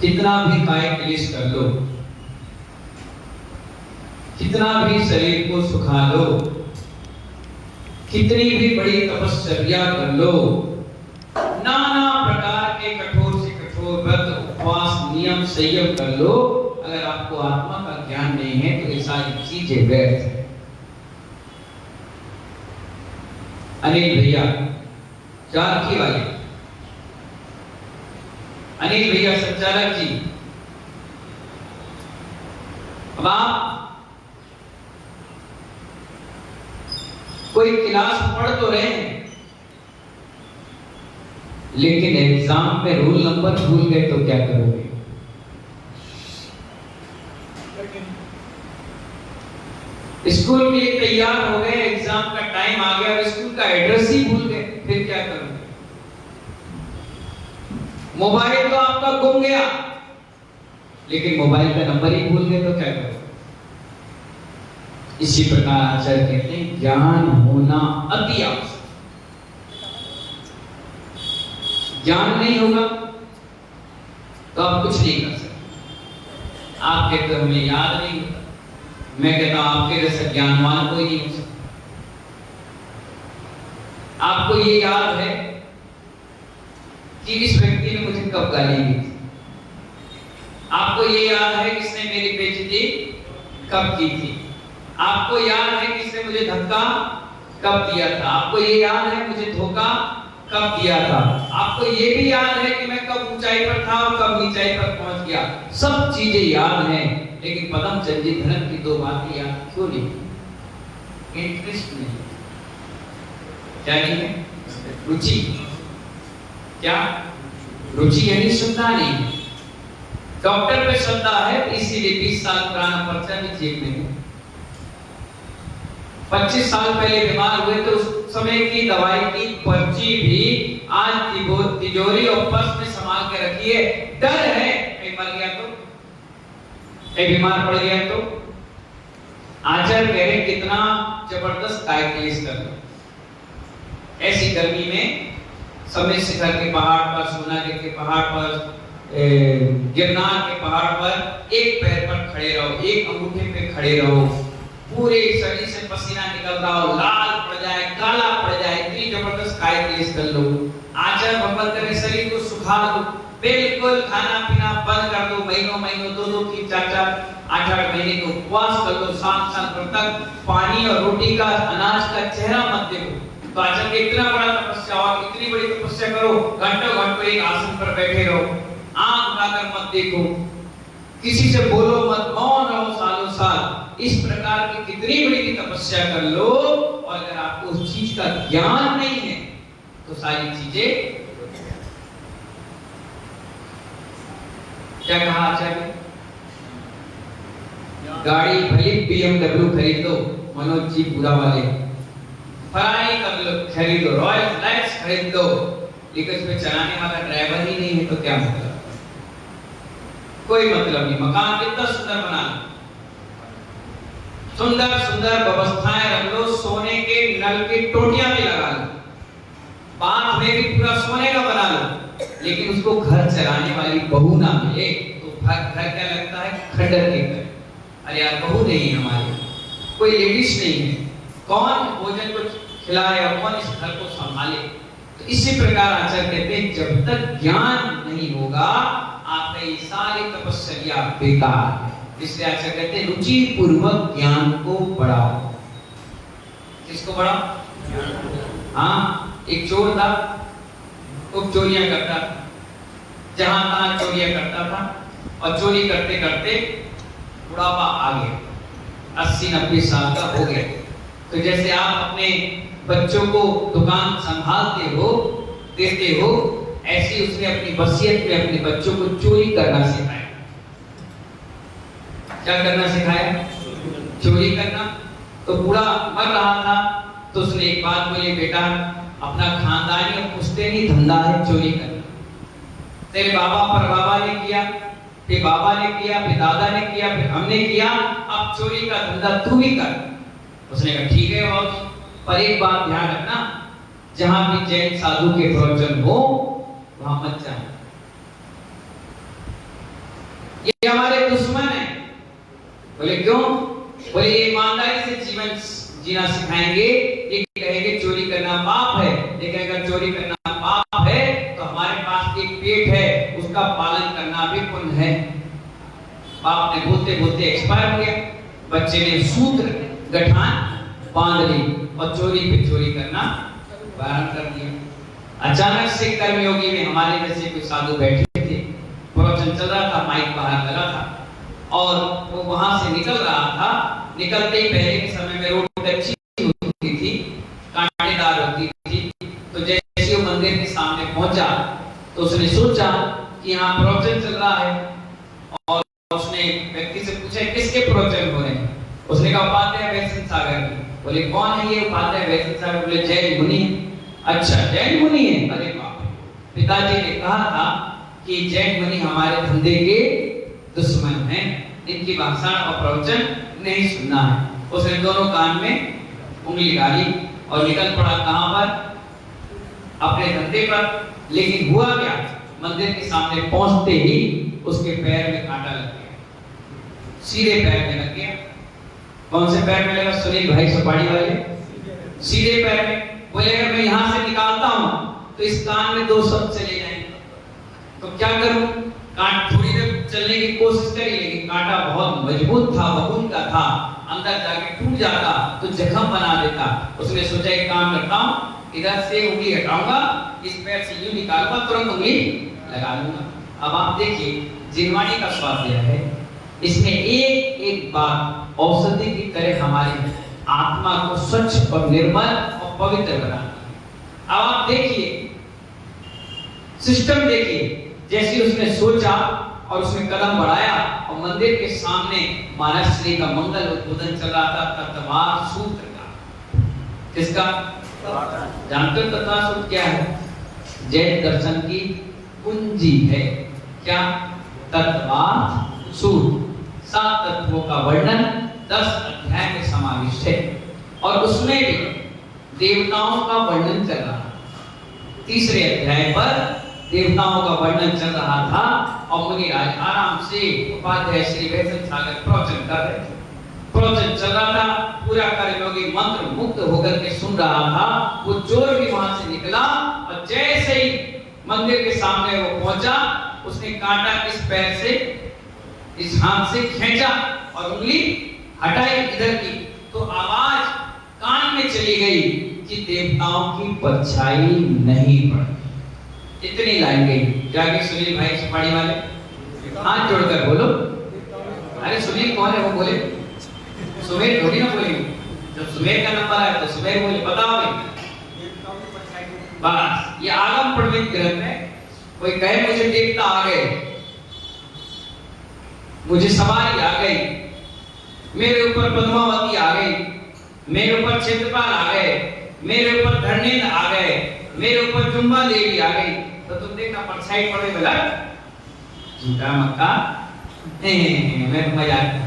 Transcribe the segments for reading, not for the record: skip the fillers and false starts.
कितना भी काय क्लेश कर लो, कितना भी शरीर को सुखा लो, कितनी भी बड़ी तपस्या कर लो, नाना प्रकार के कठोर से कठोर व्रत, उपवास, नियम, संयम कर लो, अगर आपको आत्मा का ज्ञान नहीं है तो ये सारी चीजें व्यर्थ है। अनिल भैया जानकी वाले, अनिल भैया संचालक जी, अब आप कोई क्लास पढ़ तो रहे हैं, लेकिन एग्जाम में रोल नंबर भूल गए तो क्या करोगे? स्कूल के लिए तैयार हो गए, एग्जाम का टाइम आ गया और स्कूल का एड्रेस ही भूल गए, फिर क्या करोगे? मोबाइल तो आपका गुम गया, लेकिन मोबाइल का नंबर ही भूल गए तो क्या करोगे? इसी प्रकार आचार्य कहते हैं ज्ञान होना अति आवश्यक। ज्ञान नहीं होगा तो आप कुछ नहीं कर सकते। आप कहते हो हमें याद नहीं होता, मैं कहता हूं आपके जैसा ज्ञानवान कोई नहीं हो सकता। आपको ये याद है कि इस व्यक्ति ने मुझे कब गाली दी थी, आपको ये याद है किसने मेरी बेइज्जती कब की थी, आपको याद है किसने मुझे धक्का कब दिया था, आपको ये याद है मुझे धोखा कब दिया था, आपको ये भी याद है कि मैं कब ऊंचाई पर था और कब नीचाई पर पहुंच गया। सब चीजें याद हैं, लेकिन पदम चंदी धर्म की दो बातें याद क्यों नहीं? इंटरेस्ट नहीं। क्या नहीं है? रुचि। क्या रुचि यानी श्रद्धा नहीं। डॉक्टर पे श्रद्धा है इसीलिए 20 साल पुराना पर्चा भी जेब में है। 25 साल पहले बीमार हुए तो उस समय की दवाई की पर्ची भी आज तिजोरी और पर्स में संभाल के रखी है। डर है कहीं मर गया तो, कहीं बीमार पड़ गया तो। आचार्य कह रहे कितना जबरदस्त काय क्लेश कर लो। ऐसी गर्मी में समय शिखर के पहाड़ पर, सोनागिर के पहाड़ पर, गिरनार के पहाड़ पर एक पैर पर खड़े रहो, एक अंगूठे पे खड़े रहो, पूरे शरीर से पसीना निकल रहा हो, लाल पड़ जाए, काला पड़ जाए, इतनी जबरदस्त काय क्लेश कर लो। आचार्य भगवत करे शरीर को सुखा दो, बिल्कुल खाना पीना बंद कर दो, महीनों महीनों 2-2 3 4 8 महीने का उपवास कर लो, 7 साल तक पानी और रोटी का, अनाज का चेहरा मत देखो। तो आचार्य के इतना बड़ा तपस्या और इतनी बड़ी तपस्या करो, घंटों घंटों एक आसन पर बैठे रहो, आंख उठाकर मत देखो, किसी से बोलो मत, मौन रहो सालों साल। इस प्रकार की कितनी बड़ी भी तपस्या कर लो, और अगर आपको उस चीज का ज्ञान नहीं है तो सारी चीजें। क्या कहा आचार्य? गाड़ी भले BMW खरीदो, मनोज जी पूरा वाले, फरारी कर लो, खरीदो, रॉयल फ्लैक्स खरीद दो, लेकिन उसमें चलाने वाला ड्राइवर ही नहीं है तो क्या मतलब? कोई मतलब नहीं। मकान कितना सुंदर बना लो, सुंदर सुंदर व्यवस्थाएं रख लो, सोने के नल की टोटियां भी लगा लो, बाथ में भी पूरा सोने का बना लो, लेकिन उसको घर चलाने वाली बहू ना मिले तो घर क्या लगता है? खंडर के घर। अरे यार बहू नहीं है हमारी, कोई लेडीज नहीं है, कौन भोजन को खिलाए और कौन इस घर को संभाले? तो इसी प्रकार आचार्य कहते हैं जब तक ज्ञान नहीं होगा आपका ये सारी तपस्या बेकार है। इसलिए आचार्य कहते हैं रुचि पूर्वक ज्ञान को बढ़ाओ। किसको बढ़ाओ? हाँ, एक चोर था, खूब चोरियां करता था, जहां तहां चोरियां करता था, और चोरी करते करते बुढ़ापा आ गया, 80-90 साल का हो गया। तो जैसे आप अपने बच्चों को दुकान संभालते हो, देते हो, ऐसे उसने अपनी वसीयत में अपने बच्चों को चोरी करना सिखाया। क्या करना सिखाया? चोरी करना। तो बूढ़ा मर रहा था तो उसने एक बात बोली, बेटा अपना खानदानी और पुश्तैनी धंधा है चोरी करना। तेरे बाबा पर बाबा ने किया, फिर बाबा ने किया, फिर दादा ने किया, फिर हमने किया, अब चोरी का धंधा तू भी कर। उसने कहा ठीक है बाबा, पर एक बात ध्यान रखना, जहां भी जैन साधु के प्रवचन हो वहां मत जाना। बोले ये ईमानदारी से जीवन जीना सिखाएंगे। ये कहेंगे चोरी करना पाप है, लेकिन अगर चोरी करना पाप है तो हमारे पास एक पेट है, उसका पालन करना भी पुण्य है। बाप ने बोलते बोलते एक्सपायर हो गया, बच्चे ने सूत्र गठान बांध ली और चोरी पे चोरी करना बारण कर दिया। अचानक से कर्मयोगी में हमारे जैसे कोई साधु बैठे थे, प्रवचन चल रहा था, माइक बाहर लगा था और वो वहां से निकल रहा था। निकलते ही पहले के समय में रोड कच्ची होती थी, कांटेदार होती थी, तो जैसे वो मंदिर के सामने पहुंचा तो उसने सोचा कि यहाँ प्रवचन चल रहा है और उसने व्यक्ति से पूछा किसके प्रवचन हो रहे हैं। उसने कहा उपाध्याय वैष्णव सागर की। बोले कौन है ये उपाध्याय वैष्णव सागर? बोले जैन मुनि है। अच्छा जैन मुनि है, अरे बाप। पिताजी ने कहा था कि जैन मुनि हमारे धंधे के दुश्मन हैं, इनकी भाषण और प्रवचन नहीं सुनना है। उसने दोनों कान में उंगली डाली और निकल पड़ा कहां पर? अपने धंधे पर। लेकिन हुआ क्या, मंदिर के सामने पहुंचते ही उसके पैर में कांटा लग गया, सीधे पैर में लग गया। कौन से पैर में लगा? सुनील भाई सुपाड़ी वाले सीधे पैर में। बोले अगर मैं यहां से निकालता हूं तो इस कान में 2 शब्द चले जाएंगे, तो क्या करूं? कांट थोड़ी देर चलने की कोशिश करी, लेकिन कांटा बहुत मजबूत था, बबून का था, अंदर जाके टूट जाता तो जख्म बना देता। उसने सोचा एक काम करता हूं, इधर से उंगली हटाऊंगा, इस पैर से यूं निकालूंगा, तुरंत उंगली लगा लूंगा। अब आप देखिए जिनवाणी का स्वास्थ्य है, इसमें एक एक बात औषधि की तरह हमारी आत्मा को स्वच्छ और निर्मल और पवित्र बनाती है। अब आप देखिए सिस्टम, देखिए जैसे उसने सोचा और उसने कदम बढ़ाया और मंदिर के सामने महाराज श्री का मंगल उद्बोधन चल रहा था, तत्वार सूत्र का। किसका? जानते हो तत्वार सूत्र क्या है? जैन दर्शन की कुंजी है। क्या? तत्वार सूत्र 7 तत्वों का वर्णन 10 अध्याय में समाविष्ट है और उसमें भी देवताओं का वर्णन चल रहा है। 3रे अध्याय पर देवताओं का वर्णन चल रहा था और मुनिराज आराम से उपाध्याय श्री वैष्णव सागर प्रवचन कर रहे थे। प्रवचन चल रहा था, पूरा कर्मयोगी मंत्र मुक्त होकर के सुन रहा था। वो चोर भी वहां से निकला और जैसे ही मंदिर के सामने वो पहुंचा, उसने कांटा इस पैर से इस हाथ से खींचा और उंगली हटाई इधर की, तो आवाज कान में चली गई कि देवताओं की परछाई नहीं पड़ी। इतनी लाइन गई। जाके सुनील भाई सुपाड़ी वाले हाथ जोड़कर बोलो। अरे सुनील कौन है? वो बोले सुमेर थोड़ी ना बोलेंगे। जब सुमेर का नंबर आया तो सुमेर बोले बताओ भाई। बस ये आगम प्रमित ग्रंथ है। कोई कहे मुझे देवता आ गए, मुझे सवारी आ गई, मेरे ऊपर पद्मावती आ गई, मेरे ऊपर क्षेत्रपाल आ गए, मेरे ऊपर धर्मेंद्र आ गए, मेरे ऊपर जुम्बा देवी आ गई, तो तुम देखना परछाई पड़े बोला झूठा मक्का मैं तो मजाक।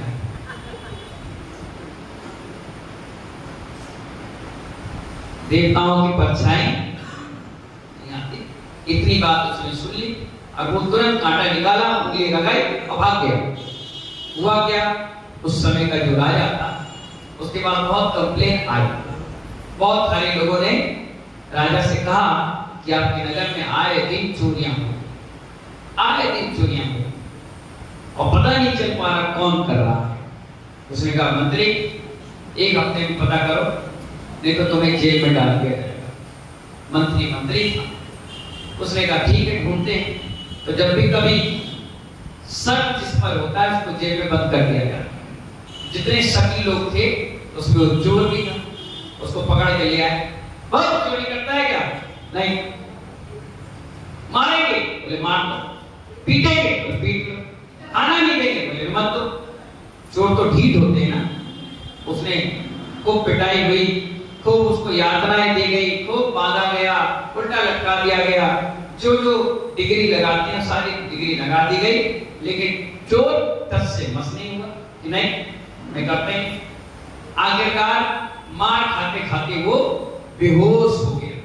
देवताओं की परछाई इतनी बात उसने सुन ली और वो तुरंत कांटा निकाला, उंगली लगाई और भाग गया। हुआ क्या, उस समय का जो राजा था उसके बाद बहुत कंप्लेन आई। बहुत सारे लोगों ने राजा से कहा कि आपके नगर में आए दिन चोरियां हो, आए दिन चोरियां हो और पता नहीं चल पा रहा कौन कर रहा है। उसने कहा मंत्री 1 हफ्ते में पता करो, नहीं तो तुम्हें जेल में डाल दिया जाएगा। मंत्री था। उसने कहा ठीक है ढूंढते हैं। तो जब भी कभी शक जिस पर होता है उसको जेल में बंद कर दिया जाता। जितने शकी लोग थे उसमें चोर भी था, उसको पकड़ के ले आए। बहुत चोरी करता है क्या? नहीं। मारेंगे? बोले मार दो। पीटेंगे? बोले पीट लो। खाना नहीं देंगे? बोले मत दो। चोर तो ढीठ होते हैं ना। उसने खूब पिटाई हुई, खूब उसको यातनाएं दी गई, खूब बांधा गया, उल्टा लटका दिया गया, जो जो डिग्री लगाते हैं सारी डिग्री लगा दी गई, लेकिन चोर तस से मस नहीं हुआ कि नहीं मैं करते हैं। आखिरकार मार खाते खाते वो बेहोश हो गया।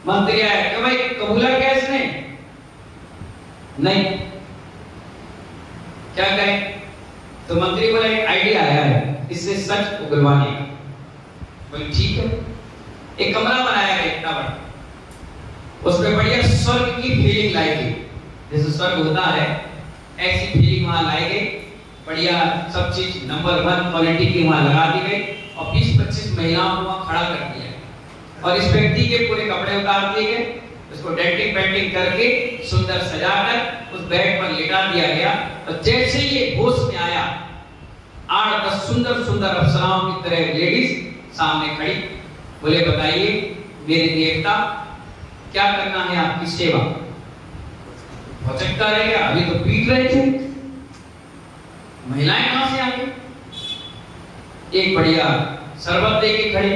मंत्री आया कि भाई कबूला क्या इसने? नहीं। क्या करें? तो मंत्री बोला एक आइडिया आया है, इससे सच उगलवाने का। बोले ठीक है। एक कमरा बनाया गया इतना बड़ा, उसमें बढ़िया स्वर्ग की फीलिंग लाई गई, जैसे स्वर्ग होता है ऐसी फीलिंग वहां लाई गई। बढ़िया सब चीज नंबर 1 क्वालिटी की वहां लगा दी गई और 20-25 महिलाओं को वहां खड़ा कर दिया और इस व्यक्ति के पूरे कपड़े उतार दिए गए, उसको डेंटिंग पेंटिंग करके सुंदर सजाकर उस बेड पर लेटा दिया गया। और जैसे ये होश में आया, 8-10 सुंदर सुंदर अप्सराओं की तरह लेडीज सामने खड़ी। बोले बताइए मेरे देवता, क्या करना है आपकी सेवा? भौचक्का रह गया, अभी तो पीट रहे थे, महिलाएं कहां से आ गई? एक बढ़िया शरबत लेके खड़ी,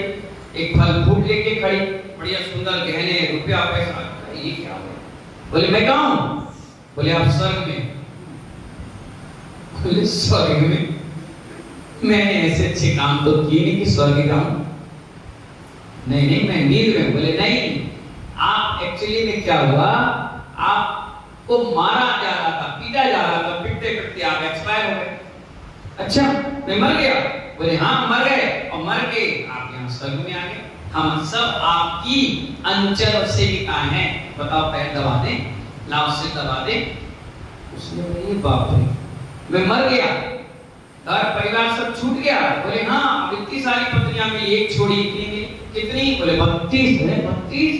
एक फल फ्रूट लेके खड़ी, बढ़िया सुंदर गहने रुपया पैसा। ये क्या है? बोले मैं कहां हूं? बोले आप स्वर्ग में। बोले स्वर्ग में? मैंने ऐसे अच्छे काम तो किए नहीं कि स्वर्ग जाऊं। नहीं मैं नींद में। बोले नहीं, आप एक्चुअली में क्या हुआ, आपको मारा जा रहा था, पीटा जा रहा था, पिटते पिटते आप एक्सपायर हो गए। अच्छा मैं मर गया? बोले हाँ मर गए, और मर के आप यहाँ स्वर्ग में आ गए। हम सब आपकी अनुचर सेविका हैं। बताओ पैर दबा दें, लाभ से दबा दें। उसने बोले बाप रे, मैं मर गया, घर परिवार सब छूट गया। बोले हाँ, अब इतनी सारी पत्नियां मिली, एक छोड़ी, कितनी? बोले 32 है। 32?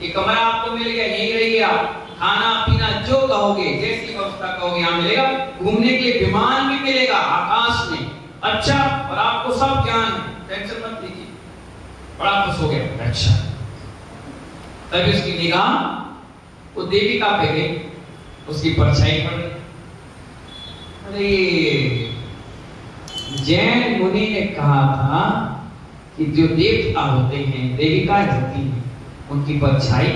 ये कमरा आपको मिल गया, यहीं रहिए आप, खाना पीना जो कहोगे, जैसी व्यवस्था कहोगे यहाँ मिलेगा, घूमने के लिए विमान भी मिलेगा आकाश में। अच्छा, और आपको सब ज्ञान, टेंशन मत लीजिए। बड़ा खुश हो गया। अच्छा, तभी उसकी निगाह वो देविका पे गई, उसकी परछाई पड़ गई। अरे जैन मुनि ने कहा था कि जो देवता होते हैं, देविकाएं होती हैं, उनकी परछाई,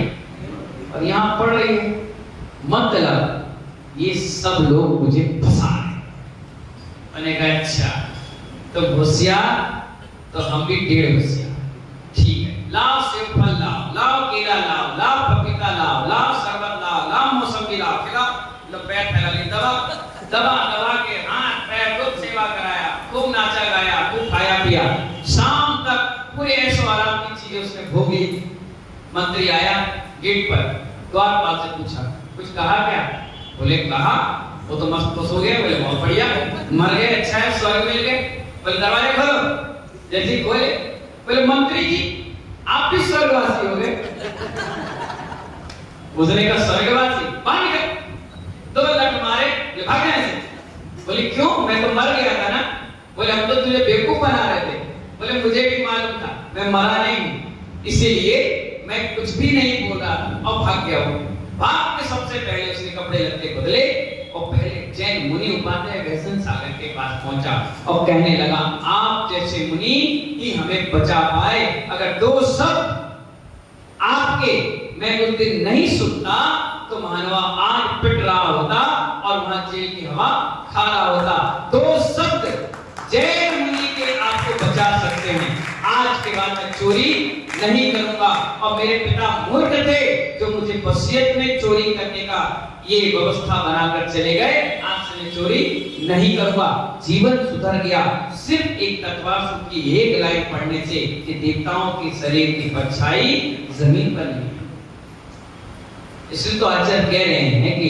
और यहाँ पड़ रही है, मतलब ये सब लोग मुझे फंसा रहे। मैंने कहा अच्छा, तो होशियार तो हम भी 1.5 होशियार। ठीक है, लाओ सेब फल लाओ, लाओ केला लाओ, लाओ पपीता लाओ, लाओ शरबत लाओ, लाओ मौसमी लाओ, खिलाओ। लो पैर फैला ली, दबा दबा दबा के हाथ पैर खूब सेवा कराया, खूब नाचा गाया, खूब खाया पिया। शाम तक पूरे ऐशो आराम की चीजें उसने भोग ली। मंत्री आया गेट पर, द्वारपाल से पूछा कुछ कहा क्या? बोले कहा, वो तो मस्त खुश हो गया। बोले बहुत बढ़िया, मर गए, अच्छा है, स्वर्ग मिल गए। बोले दरवाजे खोलो। जैसे खोले, बोले मंत्री जी आप भी स्वर्गवासी हो गए। उसने कहा स्वर्गवासी? बाहर निकल। 2 लट मारे, भाग गए ऐसे। बोले क्यों? मैं तो मर गया था ना। बोले हम तो तुझे बेवकूफ बना रहे थे। बोले मुझे भी मालूम था मैं मरा नहीं हूं, इसीलिए मैं कुछ भी नहीं बोल रहा था और भाग गया हूं। भाग के सबसे पहले उसने कपड़े लत्ते बदले और पहले जैन मुनि उपाध्याय व्यसन सागर के पास पहुंचा और कहने लगा आप जैसे मुनि ही हमें बचा पाए। अगर 2 शब्द आपके मैं उस दिन नहीं सुनता तो मानवा आज पिट रहा होता और वहां जेल की हवा खा रहा होता। 2 शब्द जैन मुनि के आपको बचा सकते हैं। आज के बाद मैं चोरी नहीं करूंगा। और मेरे पिता मूर्ख थे जो मुझे वसीयत में चोरी करने का ये व्यवस्था बनाकर चले गए। आज से मैं चोरी नहीं करूंगा। जीवन सुधर गया सिर्फ एक तत्वासुर की एक लाइन पढ़ने से कि देवताओं के शरीर की परछाई जमीन पर नहीं। इसलिए तो आचार्य कह रहे हैं कि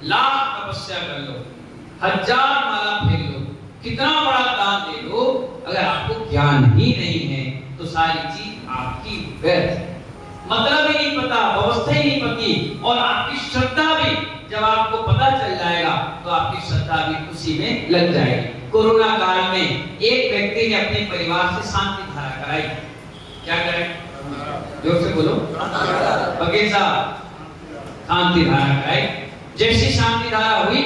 लाख तपस्या कर लो, 1000 माला फेर लो, कितना बड़ा दान दे दो, अगर आपको ज्ञान ही नहीं है तो सारी चीज आपकी व्यर्थ, मतलब ही नहीं पता, व्यवस्था ही नहीं पती। और आपकी श्रद्धा भी जब आपको पता चल जाएगा तो आपकी श्रद्धा भी उसी में लग जाएगी। कोरोना काल में एक व्यक्ति ने अपने परिवार से शांति धारा कराई। क्या करें? जोर से बोलो। वकील साहब शांति धारा कराई। जैसी शांति धारा हुई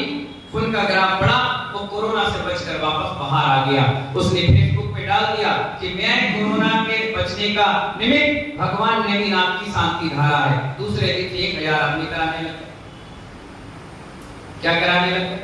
उनका ग्राफ बढ़ा, वो कोरोना से बचकर वापस बाहर आ गया। उसने फेसबुक पे डाल दिया कि मैं कोरोना के बचने का निमित्त भगवान ने भी नाम की शांति धारा है। दूसरे दिन 1000 आदमी कराने लगे। क्या कराने लगे?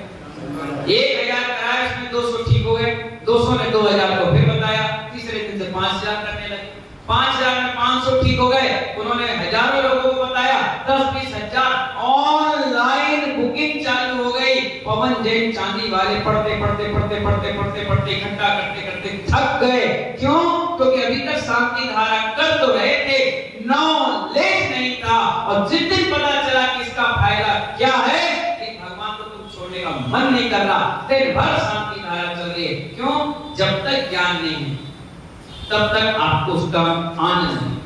1000 कराया, इसमें 200 ठीक हो गए। 200 ने 2000 को फिर बताया। तीसरे दिन से 5000 करने लगे। 5000 में 500 ठीक हो गए। उन्होंने हजारों लोगों को बताया। 10-20 हजार ऑनलाइन बुकिंग चालू हो गई। पवन जैन चांदी वाले वाले पढ़ते इकट्ठा करते थक गए। क्यों? क्योंकि अभी तक शांति धारा कर तो रहे थे, नॉलेज नहीं था। और जिस दिन पता चला कि इसका फायदा क्या है, कि भगवान को तुम छोड़ने का मन नहीं कर रहा, दिन भर शांति धारा चल रही है। क्यों? जब तक ज्ञान नहीं है तब तक आपको उसका आनंद नहीं,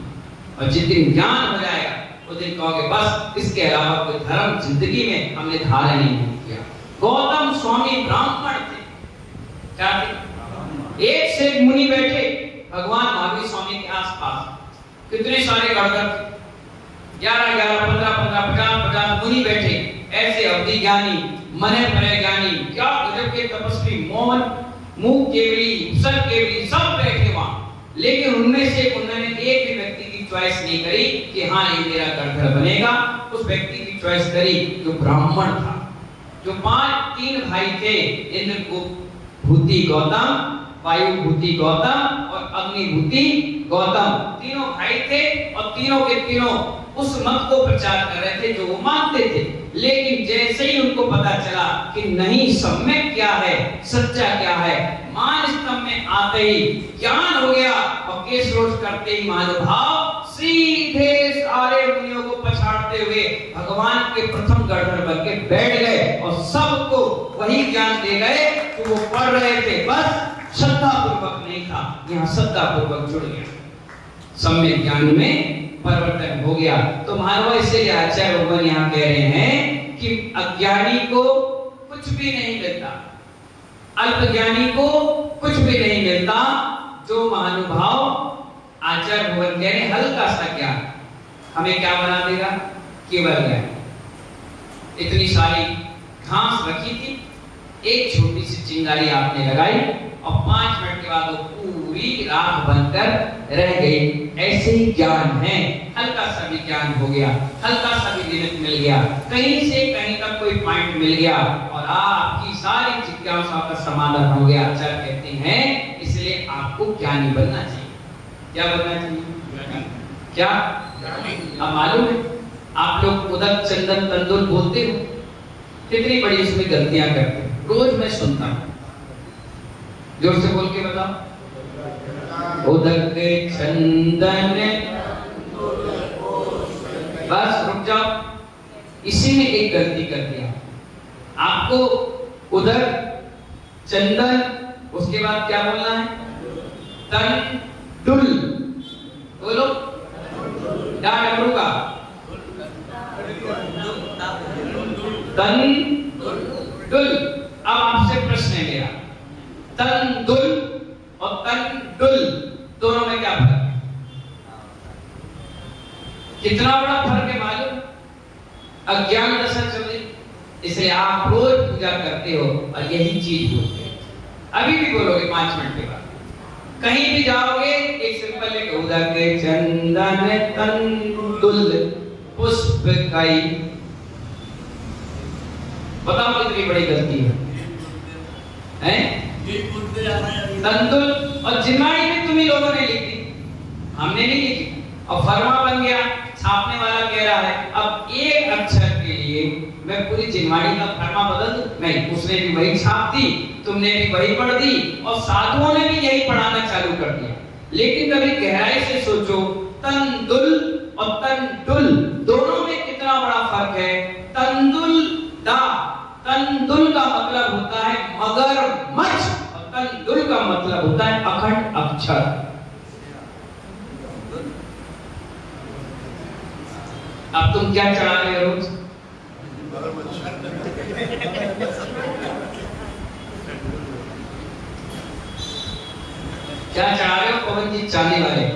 और जिस दिन ज्ञान हो जाएगा उस दिन कहोगे बस इसके अलावा कोई धर्म जिंदगी में हमने धारण नहीं किया। गौतम स्वामी ब्राह्मण थे, क्या थे? एक से एक मुनि बैठे भगवान महावीर स्वामी के आसपास। कितने सारे गणगण, 11 50 मुनि बैठे, ऐसे अवधि ज्ञानी, मने परे ज्ञानी, क्या गजब के तपस्वी, मौन, मुख केवली, सर केवली, सब बैठे वहां। लेकिन उनमें से उन्होंने एक भी व्यक्ति की चॉइस नहीं करी कि हाँ ये मेरा गढ़ बनेगा। उस व्यक्ति की चॉइस करी जो ब्राह्मण था। जो 3 भाई थे, इंद्रभूति गौतम, वायुभूति गौतम और अग्निभूति गौतम, तीनों भाई थे और तीनों के तीनों उस मत को प्रचार कर रहे थे जो वो मानते थे। लेकिन जैसे ही उनको पता चला कि नहीं सम्यक क्या है, सच्चा क्या है, मान स्तंभ में आते ही ज्ञान हो गया और केस रोज करते ही महानुभाव सीधे सारे मुनियों को पछाड़ते हुए भगवान के प्रथम गढ़ बन के बैठ गए और सबको वही ज्ञान दे गए जो वो पढ़ रहे थे। बस श्रद्धा पूर्वक नहीं था, यहाँ श्रद्धा पूर्वक जुड़ गया, सम्यक ज्ञान में परिवर्तन हो गया। तो मानव इसलिए आचार्य भगवान यहाँ कह रहे हैं कि अज्ञानी को कुछ भी नहीं मिलता, अल्पज्ञानी को कुछ भी नहीं मिलता। जो महानुभाव आचार्य भगवान कह रहे हैं हल्का सा ज्ञान हमें क्या बना देगा? केवल ज्ञान। इतनी सारी घास रखी थी, एक छोटी सी चिंगारी आपने लगाई और 5 मिनट के बाद वो पूरी राख बनकर रह गई। ऐसे ही ज्ञान है, हल्का सा भी ज्ञान हो गया, हल्का सा भी निमित्त मिल गया, कहीं से कहीं तक कोई पॉइंट मिल गया और आपकी सारी जिज्ञासाओं का समाधान हो गया। आचार्य कहते हैं इसलिए आपको ज्ञानी बनना चाहिए। क्या बनना चाहिए? क्या? अब मालूम है आप लोग उदक चंदन तंदुल बोलते हो, कितनी बड़ी इसमें गलतियां करते हैं, रोज मैं सुनता हूं। जोर से बोल के बताओ। उदक चंदन, बस रुक जाओ, इसी में एक गलती कर दिया आपको। उदक चंदन, उसके बाद क्या बोलना है? तन दुल, बोलो डमरू का तन दुल। अब आपसे प्रश्न है मेरा, तंदुल और तंदुल दोनों में क्या फर्क है? कितना बड़ा फर्क है मालूम? अज्ञान दशा चल रही, इसलिए आप रोज पूजा करते हो और यही चीज बोलते हो। अभी भी बोलोगे 5 मिनट के बाद, कहीं भी जाओगे एक सिंपल लेके उदक चंदन तंदुल पुष्प कई। बताओ कितनी बड़ी गलती है, हैं? तंदुल और जिमाई भी तुम्ही लोगों ने लिखी, हमने नहीं लिखी। और फरमा बन गया, छापने वाला कह रहा है अब एक अक्षर के लिए मैं पूरी जिमाई का फरमा बदल दूं? नहीं, उसने भी वही छाप दी, तुमने भी वही पढ़ दी और साधुओं ने भी यही पढ़ाना चालू कर दिया। लेकिन कभी गहराई से सोचो, तंदुल और तंदुल दोनों में कितना बड़ा फर्क है। तंदुल दा, तंदुल का मतलब होता है मगरमच्छ और तंदुल का मतलब होता है अखंड अक्षर। अब तुम क्या चढ़ा रहे हो रोज? क्या चढ़ा रहे हो पवन जी? चांदी वाले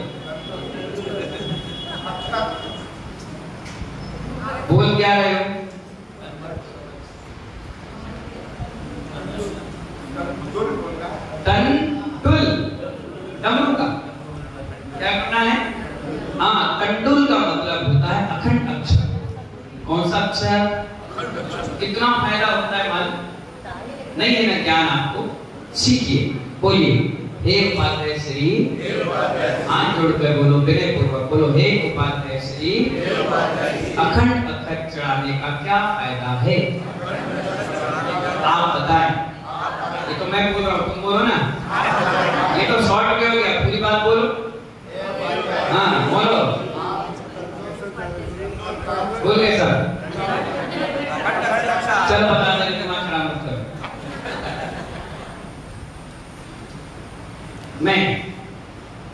बोल क्या रहे हो? तंदुल, डमरू का क्या करना है? हाँ, तंदुल का मतलब होता है अखंड अक्षर। कौन सा अक्षर? कितना फायदा होता है मालूम? नहीं है ना ज्ञान आपको? सीखिए, बोलिए हे उपाध्याय श्री, हाथ जोड़कर बोलो, विनय पूर्वक बोलो, हे उपाध्याय श्री, अखंड अक्षर चढ़ाने का क्या फायदा है? आप बताएं। मैं बोल रहा हूँ, तुम बोलो ना। ये तो शॉर्ट में हो गया, पूरी बात बोलो। हाँ बोलो, बोल गए सर। चल बता दे, दिमाग खराब मत करो। मैं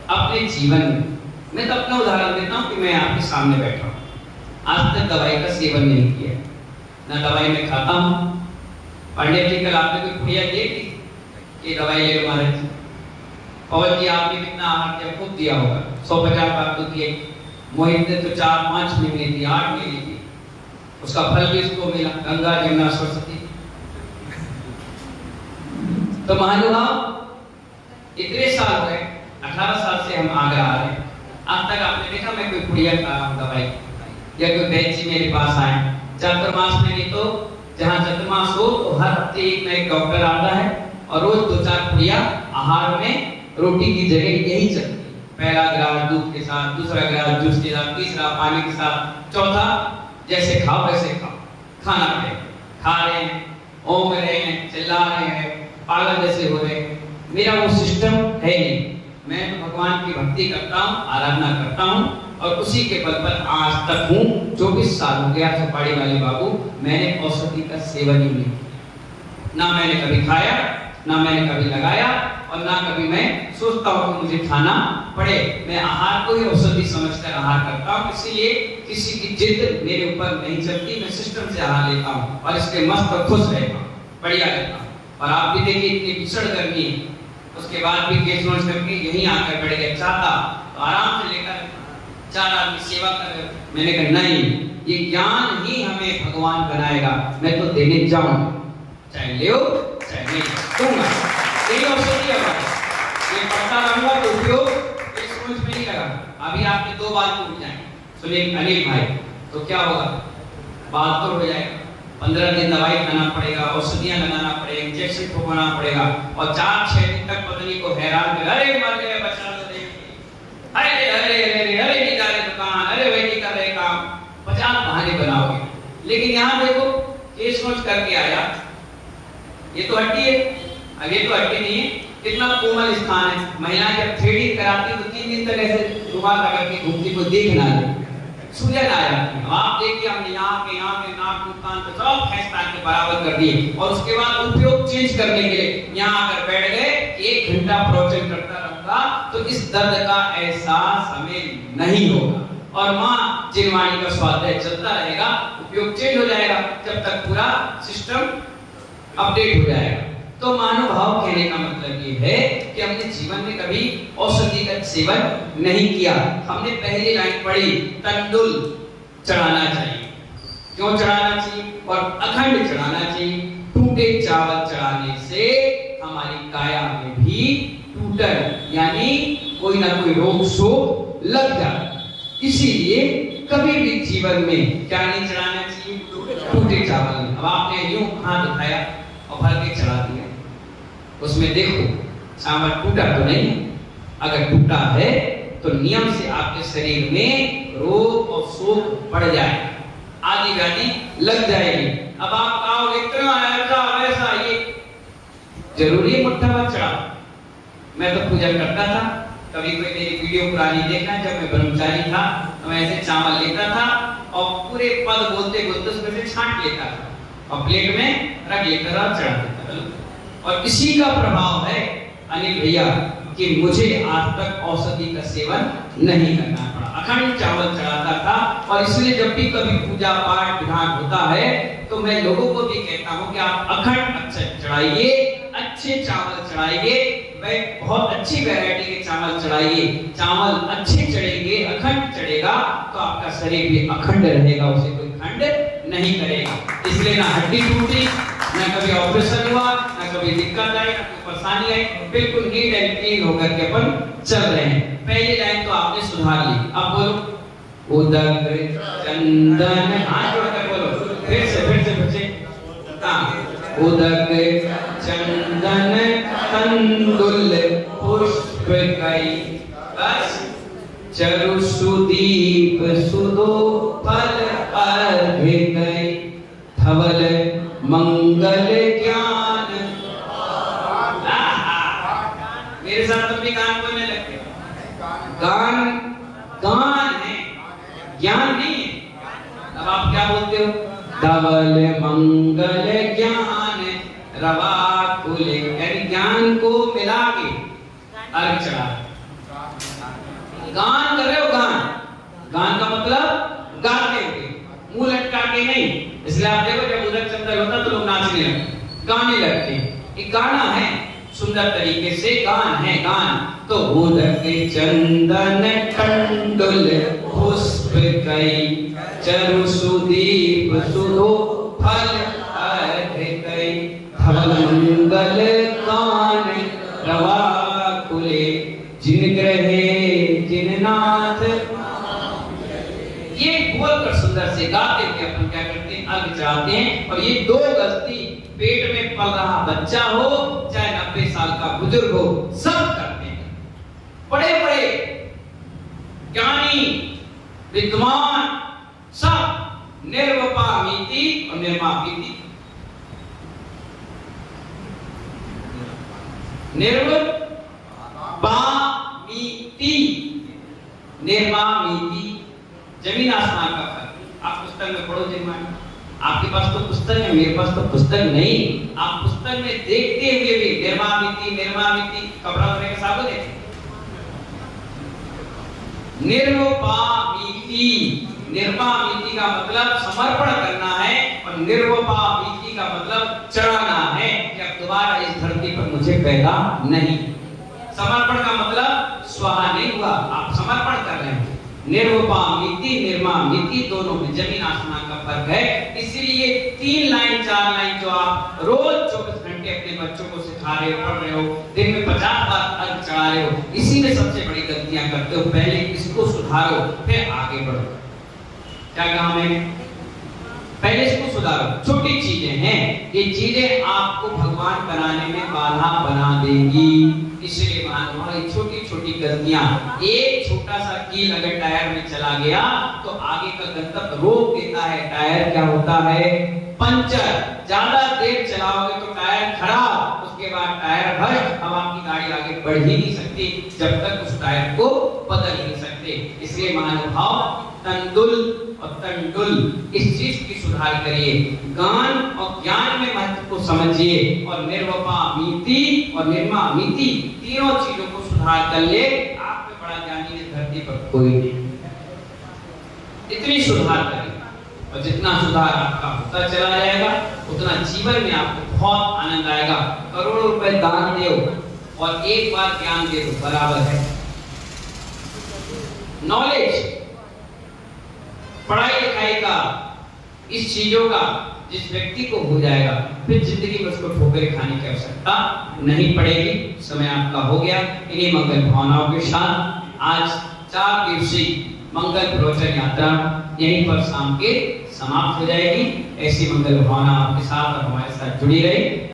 अपने जीवन में, मैं तो अपना उदाहरण देता हूँ कि मैं आपके सामने बैठा हूँ, आज तक दवाई का सेवन नहीं किया, ना दवाई में खाता हूँ। पंडित जी कल आपने कोई पुड़िया देखी कि दवाई ले लो महाराज? पवन जी आपने कितना आहार दिया? खूब दिया होगा, 150 बार तो दिए। मोहित ने तो 4-5 महीने दी, 8 महीने दी, उसका फल भी उसको मिला, गंगा जमुना सरस्वती। तो महानुभाव इतने साल हो गए, 18 साल से हम आगे आ रहे हैं, आज तक आपने देखा मैं कोई पुड़िया खा रहा हूँ दवाई, या कोई बहन मेरे पास आए चातुर्मास में? नहीं तो जहाँ चातुर्मास हो तो हर हफ्ते एक ना एक डॉक्टर आता है और रोज 2-4 पुड़िया आहार में रोटी की जगह यही चलती है। पहला गिलास दूध के साथ, दूसरा गिलास जूस के साथ, तीसरा पानी के साथ, चौथा जैसे खाओ वैसे खाओ। खाना पे खा रहे हैं, ओम रहे हैं, चिल्ला रहे हैं, पागल जैसे हो रहे हैं। मेरा वो सिस्टम है नहीं। मैं तो भगवान की भक्ति करता हूँ, आराधना करता हूँ और उसी के बल पर आज तक हूँ। 24 साल हो गया सुपारी वाले बाबू, मैंने औषधि का सेवन ही नहीं किया। ना मैंने कभी खाया, ना मैंने कभी लगाया, और ना कभी मैं सोचता हूँ कि मुझे खाना पड़े। मैं आहार को ही औषधि समझकर आहार करता हूँ, इसीलिए किसी की जिद मेरे ऊपर नहीं चलती। मैं सिस्टम से आहार लेता हूँ और इसके मस्त और खुश रहता हूँ, बढ़िया रहता हूँ। और आप भी देखिए इतनी भीषण गर्मी है, उसके बाद भी केस नोट करके यहीं आकर बैठ गए। चाहता तो आराम से लेकर 4 आदमी सेवा कर। मैंने कहा नहीं, ये ज्ञान ही हमें भगवान बनाएगा। मैं तो देने जाऊंगा, चाहे ले चाहे नहीं दूंगा। यही औषधि है, ये पढ़ता रहूंगा तो उपयोग इस सोच में नहीं लगा। अभी आपके 2 बाल टूट जाएंगे, सुनिए अनिल भाई, तो क्या होगा? बाल तो हो जाएगा, 15 दिन दवाई खाना पड़ेगा, औषधियां लगाना पड़ेगा, इंजेक्शन ठोकना पड़ेगा, और 4-6 दिन तक पत्नी को हैरान कर, अरे मर गए बच्चा तो देखिए, अरे अरे अरे अरे नहीं जा रहे दुकान, अरे वही नहीं कर रहे काम, 50 बहाने बनाओगे। लेकिन यहाँ देखो केस नोट करके आया, ये तो हड्डी है, अब ये तो हड्डी नहीं है, कितना कोमल स्थान है। महिला जब थ्रेडिंग कराती तो 3 दिन तक ऐसे रुमाल लगा के घूमती, को देख ना ले, सूजन आ जाती है। आप देखिए हमने यहाँ के नाक कान पे सब फैसला के बराबर कर दिए, और उसके बाद उपयोग चेंज करने के लिए यहाँ आकर बैठ गए। 1 घंटा प्रवचन करता रहूंगा तो इस दर्द का एहसास हमें नहीं होगा, और माँ जिनवाणी का स्वाध्याय चलता रहेगा, उपयोग चेंज हो जाएगा जब तक पूरा सिस्टम अपडेट हो जाएगा। तो महानुभाव कहने का मतलब ये है कि हमने जीवन में कभी औषधि का सेवन नहीं किया। हमने पहली लाइन पढ़ी, तंदुल चढ़ाना चाहिए। क्यों चढ़ाना चाहिए? और अखंड चढ़ाना चाहिए। टूटे चावल चढ़ाने से हमारी काया में भी टूटन यानी कोई ना कोई रोग शोक लग जाता। इसीलिए कभी भी जीवन में क्या नहीं चढ़ाना चाहिए? टूटे चावल। अब आपने यूं हाथ उठाया और भर के चढ़ा दिया, उसमें देखो चावल टूटा तो नहीं। अगर टूटा है तो नियम से आपके शरीर में रोग और शोक बढ़ जाए, आदि व्याधि लग जाएगी। अब आप कहो इतना ऐसा वैसा, ये जरूरी मुट्ठा भर चढ़ा। मैं तो पूजा करता था, कभी कोई मेरी वीडियो पुरानी देखना, जब मैं ब्रह्मचारी था तो मैं ऐसे चावल लेता था और पूरे पद बोलते बोलते उसमें से छांट लेता था और प्लेट में रख लेकर और चढ़ा देता था। और इसी का प्रभाव है अनिल भैया कि मुझे आज तक औषधि का सेवन नहीं करना पड़ा, अखंड चावल चढ़ाता था। और इसलिए जब भी कभी पूजा पाठ विधान होता है तो मैं लोगों को भी कहता हूँ कि आप अखंड अच्छा चढ़ाइए, अच्छे चावल चढ़ाइए, बहुत अच्छी वैरायटी के चावल चढ़ाइए। चावल अच्छे चढ़ेंगे, अखंड चढ़ेगा तो आपका शरीर भी अखंड रहेगा, उसे कोई खंड नहीं करेगा। इसलिए ना हड्डी टूटी, ना कभी ऑपरेशन हुआ, ना कभी दिक्कत आई, ना कोई परेशानी आई, बिल्कुल नीट एंड क्लीन होकर के अपन चल रहे हैं। पहली लाइन तो आपने सुधार ली, अब बोलो उदक चंदन, हाथ जोड़कर बोलो, फिर से उदक चंदन तंदुल पुष्प कई, बस चरु सुदीप सुदो फल अर्घ गई, धवल मंगल ज्ञान बोलते हो? धवल मंगल ज्ञान रवा खुले, यानी ज्ञान को मिला के अर्घ चढ़ा। गान कर रहे हो, गान, गान का मतलब गाते हुए, मुंह लटका के नहीं। इसलिए आप देखो जब उधर चंदन होता तो लोग नाचने लगते, गाने लगते हैं। ये गाना है, सुंदर तरीके से गान है, गान। तो उदक चंदन कंडुल पुष्प कई चरु सुदीप सुधो फल अर्घ कई, धवल मंगल कान रवा खुले, जिन ग्रहे जिन नाथ। ये बोलकर सुंदर से गाते हुए अपन क्या करते हैं? अर्घ चढ़ाते हैं। और ये दो गलती, पेट में पल रहा बच्चा हो चाहे 90 साल का बुजुर्ग हो, सब करते हैं। बड़े बड़े ज्ञानी विद्वान सब निर्वपामीति और निर्मापीति, निर्वपामीति निर्मामीति, जमीन आसमान का फर्क। आप पुस्तक में पढ़ो निर्माण, आपके पास तो पुस्तक है, मेरे पास तो पुस्तक नहीं। आप पुस्तक में देखते हुए भी निर्मामिति निर्मामिति, कपड़ा धोने का साबुन है। निर्वपामिति, निर्मामिति का मतलब समर्पण करना है और निर्वपामिति का मतलब चढ़ाना है कि अब दोबारा इस धरती पर मुझे पैदा नहीं। समर्पण का मतलब स्वाहा नहीं हुआ, आप समर्पण कर रहे हैं। निर्वपामिति निर्मामिति दोनों में जमीन आसमान का फर्क है। इसलिए 3 लाइन 4 लाइन जो आप रोज 24 घंटे अपने बच्चों को सिखा रहे हो, पढ़ रहे हो, दिन में 50 बार अर्घ चढ़ा रहे हो, इसी में सबसे बड़ी गलतियां करते हो। पहले इसको सुधारो फिर आगे बढ़ो। क्या कहा मैंने? पहले इसको सुधारो। छोटी चीजें हैं, ये चीजें आपको भगवान बनाने में बाधा बना देगी। इसलिए महानुभाव छोटी छोटी गलतियां, एक छोटा सा कील अगर टायर में चला गया तो आगे का गंतव्य रोक देता है। टायर क्या होता है? पंचर। ज्यादा देर चलाओगे तो टायर खराब, उसके बाद टायर भर, अब आपकी गाड़ी आगे बढ़ ही नहीं सकती जब तक उस टायर को बदल नहीं सकते। इसलिए महानुभाव तंदुल और तंडुल इस चीज की सुधार करिए। गान और ज्ञान में महत्व को समझिए और निर्वपामीति और निर्मामीति तीनों चीजों को सुधार कर ले। आप में बड़ा ज्ञानी इस धरती पर कोई नहीं। इतनी सुधार करिए और जितना सुधार आपका होता चला जाएगा उतना जीवन में आपको बहुत आनंद आएगा। करोड़ों रुपए दान दो और एक बार ज्ञान दे दो, बराबर है। नॉलेज, पढ़ाई लिखाई का, इस चीजों का जिस व्यक्ति को हो जाएगा फिर जिंदगी में उसको ठोकरें खाने की आवश्यकता नहीं पड़ेगी। समय आपका हो गया। इन्हीं मंगल भावनाओं के साथ आज 4 दिवसीय मंगल प्रवचन यात्रा यहीं पर शाम के समाप्त हो जाएगी। ऐसी मंगल भावना आपके साथ और हमारे साथ जुड़ी रही।